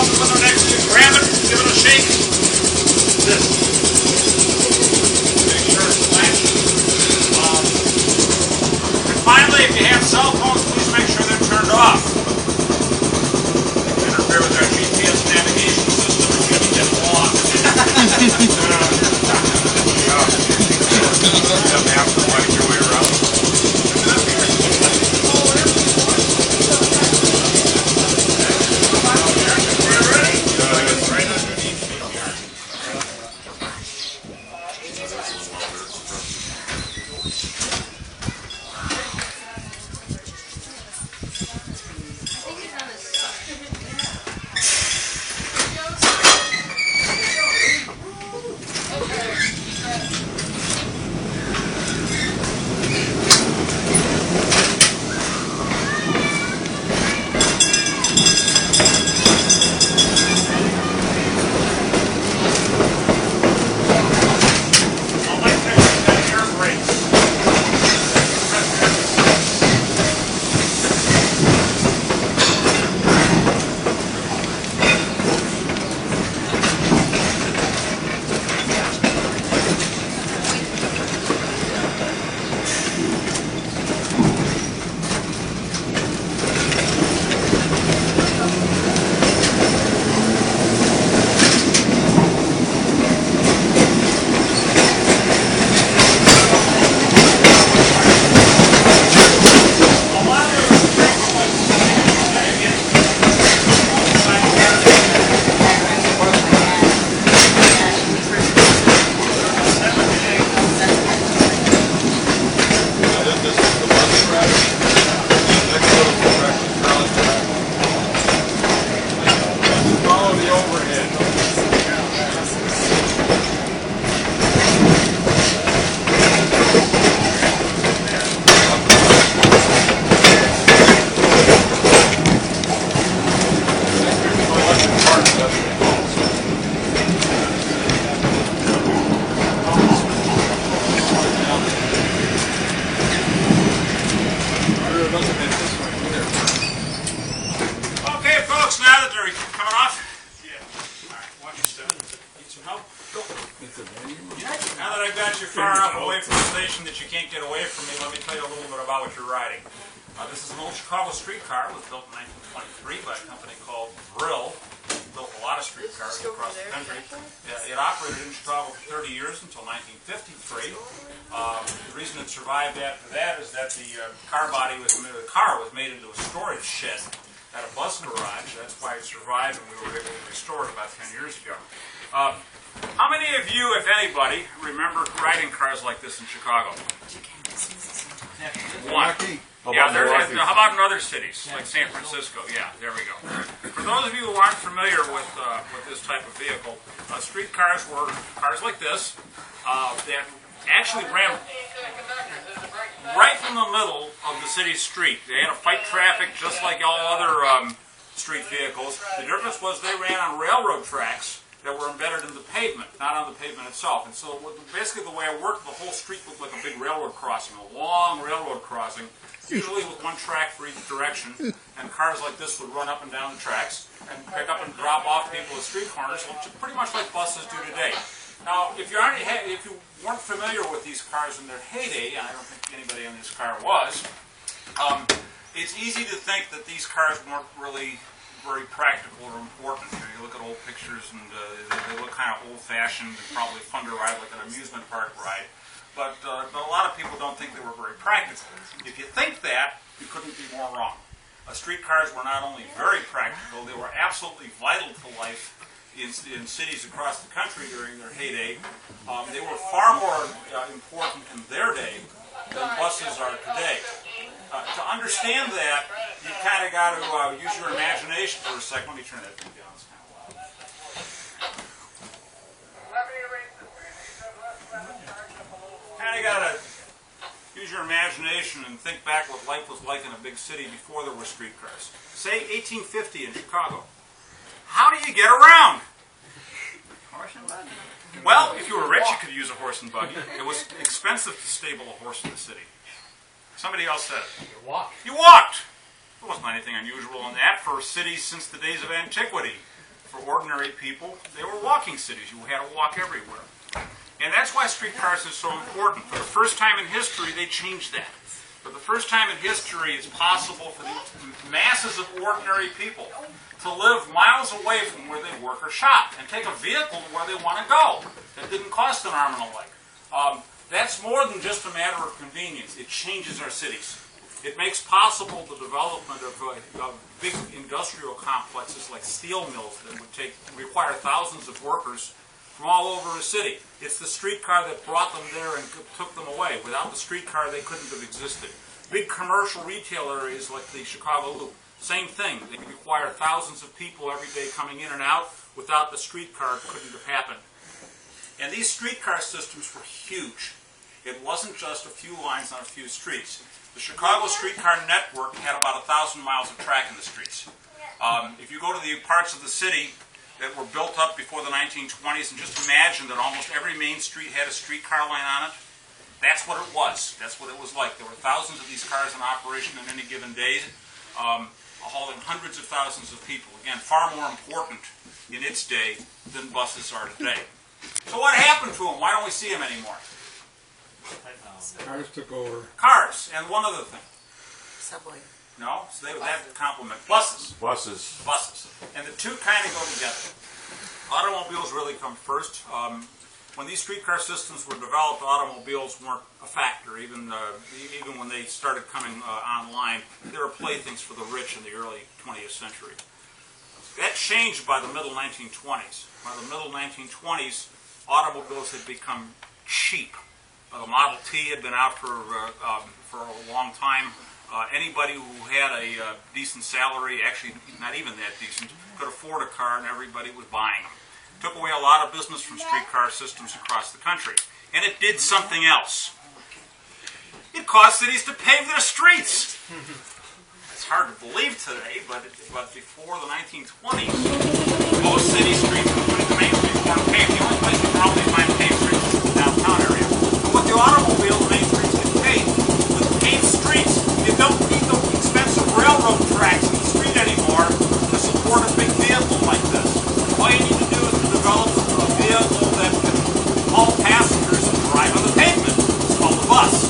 off the window next to you, grab it, give it a shake. This. Make sure it's flat. And finally, if you have cell phones, please make sure they're turned off. Interfere with our GPS navigation system and you get lost. After watching your way around. Okay, folks, now that they're coming off. Yeah. All right, watch your step. Need some help? Go. Now that I've got you far enough away from the station that you can't get away from me, let me tell you a little bit about what you're riding. This is an old Chicago streetcar. It was built in 1923 by a company called Brill. Built a lot of streetcars across the country. It operated in Chicago for 30 years until 1953. The reason it survived after that is that the car was made into a storage shed at a bus garage. That's why it survived, and we were able to restore it about 10 years ago. How many of you, if anybody, remember riding cars like this in Chicago? One. Yeah, how about in other cities, like San Francisco? Yeah, there we go. For those of you who aren't familiar with this type of vehicle, streetcars were cars like this that actually ran right from the middle of the city street. They had to fight traffic just like all other street vehicles. The difference was they ran on railroad tracks that were embedded in the pavement, not on the pavement itself. And so basically the way it worked, the whole street looked like a big railroad crossing, a long railroad crossing, usually with one track for each direction. And cars like this would run up and down the tracks and pick up and drop off people at street corners, which is pretty much like buses do today. Now, if you weren't familiar with these cars in their heyday, and I don't think anybody in this car was, it's easy to think that these cars weren't really very practical or important. You look at old pictures and they look kind of old-fashioned and probably fun to ride like an amusement park ride. But a lot of people don't think they were very practical. If you think that, you couldn't be more wrong. Streetcars were not only very practical, they were absolutely vital to life in cities across the country during their heyday. They were far more important in their day than buses are today. To understand that, you kind of got to use your imagination for a second. Let me turn that thing down. It's kind of loud. Kind of got to use your imagination and think back what life was like in a big city before there were streetcars. Say 1850 in Chicago. How do you get around? Horse and buggy. Well, if you were rich, you could use a horse and buggy. It was expensive to stable a horse in the city. Somebody else said it. You walked. You walked. There wasn't anything unusual in that for cities since the days of antiquity. for ordinary people, they were walking cities. You had to walk everywhere. And that's why streetcars is so important. For the first time in history, they changed that. For the first time in history, it's possible for the masses of ordinary people to live miles away from where they work or shop and take a vehicle to where they want to go that didn't cost an arm and a leg. That's more than just a matter of convenience. It changes our cities. It makes possible the development of big industrial complexes like steel mills that would require thousands of workers from all over a city. It's the streetcar that brought them there and took them away. Without the streetcar, they couldn't have existed. Big commercial retail areas like the Chicago Loop, same thing. They require thousands of people every day coming in and out. Without the streetcar, it couldn't have happened. And these streetcar systems were huge. It wasn't just a few lines on a few streets. The Chicago streetcar network had about 1,000 miles of track in the streets. If you go to the parts of the city that were built up before the 1920s, and just imagine that almost every main street had a streetcar line on it, that's what it was. That's what it was like. There were thousands of these cars in operation on any given day, hauling hundreds of thousands of people. Again, far more important in its day than buses are today. So what happened to them? Why don't we see them anymore? Cars took over. Cars, and one other thing. Subway. No, so that would complement buses. Buses. Buses, and the two kind of go together. Automobiles really come first. When these streetcar systems were developed, automobiles weren't a factor. Even when they started coming online, they were playthings for the rich in the early 20th century. That changed by the middle 1920s. By the middle 1920s, automobiles had become cheap. The Model T had been out for a long time. Anybody who had a decent salary, actually not even that decent, could afford a car, and everybody was buying them. It took away a lot of business from streetcar systems across the country. And it did something else. It caused cities to pave their streets. It's hard to believe today, but before the 1920s, most city streets, including the main streets, weren't paved. The only place you probably find paved streets is the downtown area. With the automobile, the main streets get paved. With paved streets, you don't need the expensive railroad tracks in the street anymore to support a big vehicle like this. All you need to do is to develop a vehicle that can haul passengers and drive on the pavement. It's called a bus.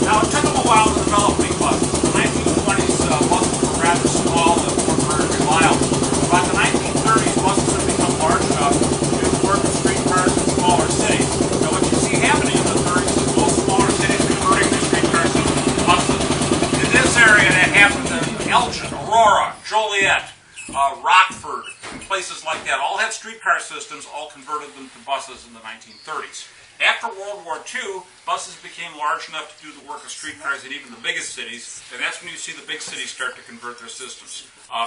Now, it took them a while to develop big buses. In the 1920s, buses were rather small and weren't very reliable. By the 1930s, buses had become large enough to work with streetcars in smaller cities. Now, what you see happening in the 30s is most smaller cities converting their streetcar systems to buses. In this area, that happened in Elgin, Aurora, Joliet, Rockford, and places like that. All had streetcar systems, all converted them to buses in the 1930s. After World War II, buses became large enough to do the work of streetcars in even the biggest cities, and that's when you see the big cities start to convert their systems.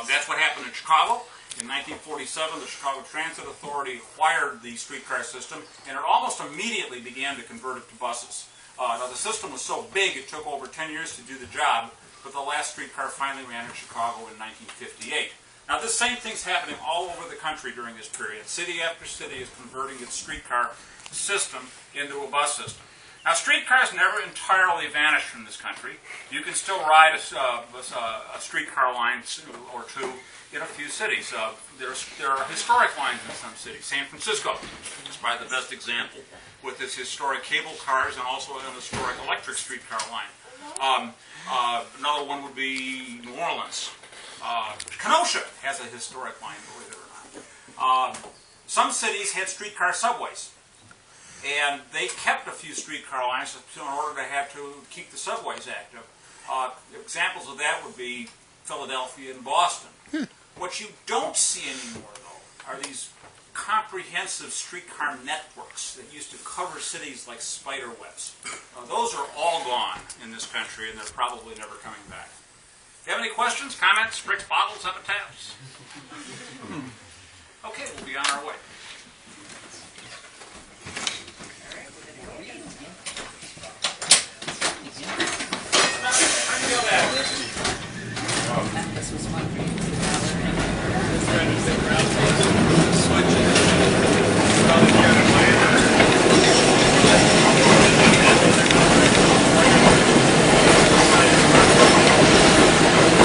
That's what happened in Chicago. In 1947, the Chicago Transit Authority acquired the streetcar system, and it almost immediately began to convert it to buses. Now, the system was so big, it took over 10 years to do the job, but the last streetcar finally ran in Chicago in 1958. Now, this same thing's happening all over the country during this period. City after city is converting its streetcar system into a bus system. Now, streetcars never entirely vanished from this country. You can still ride a streetcar line or two in a few cities. There are historic lines in some cities. San Francisco is probably the best example, with its historic cable cars and also an historic electric streetcar line. Another one would be New Orleans. Kenosha has a historic line, believe it or not. Some cities had streetcar subways, and they kept a few streetcar lines in order to keep the subways active. Examples of that would be Philadelphia and Boston. What you don't see anymore, though, are these comprehensive streetcar networks that used to cover cities like spider webs. Those are all gone in this country, and they're probably never coming back. If you have any questions, comments, bricks, bottles, epitaphs? Okay, we'll be on our way. This was one for you.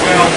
Well,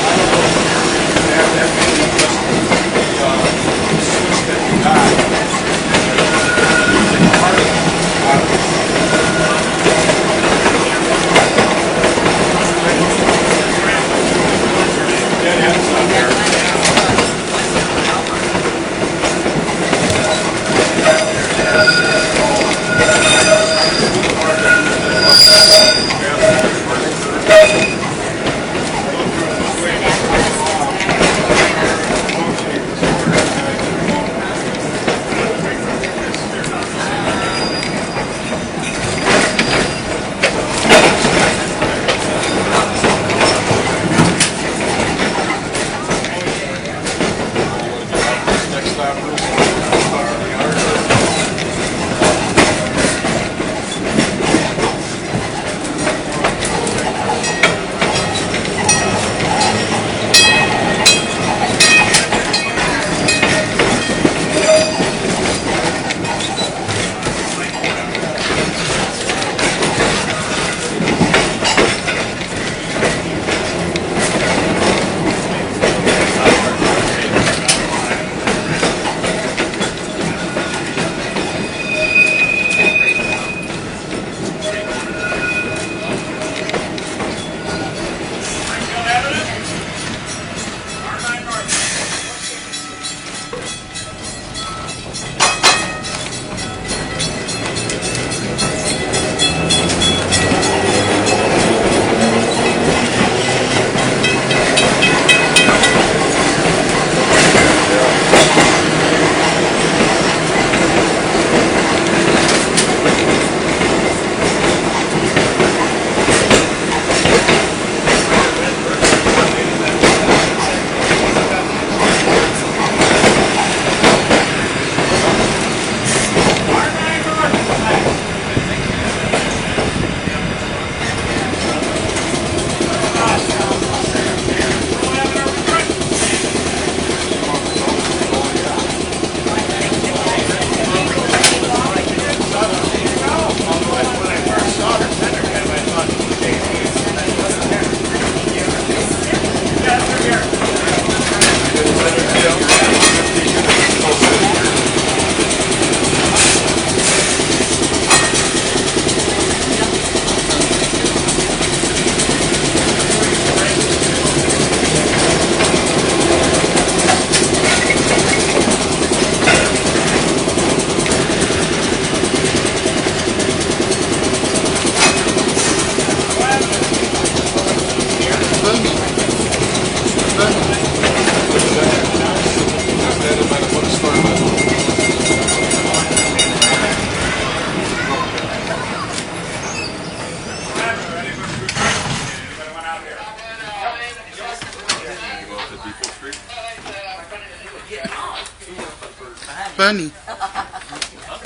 Funny.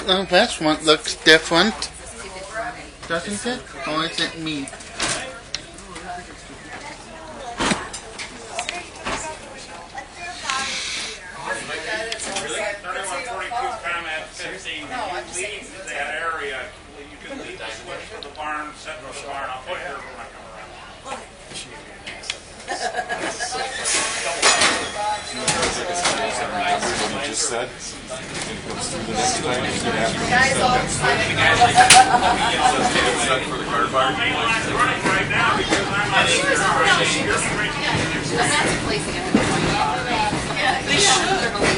Oh, this one looks different. Doesn't it? Or is it me? That area, you can leave the switch for the barn, set for the barn. I'll take care of it when I come around. What you just said. When it comes through the next time, you're going to have to set for the car barn. I'm running right now because I'm not sure. That's placing it in the 20. They should.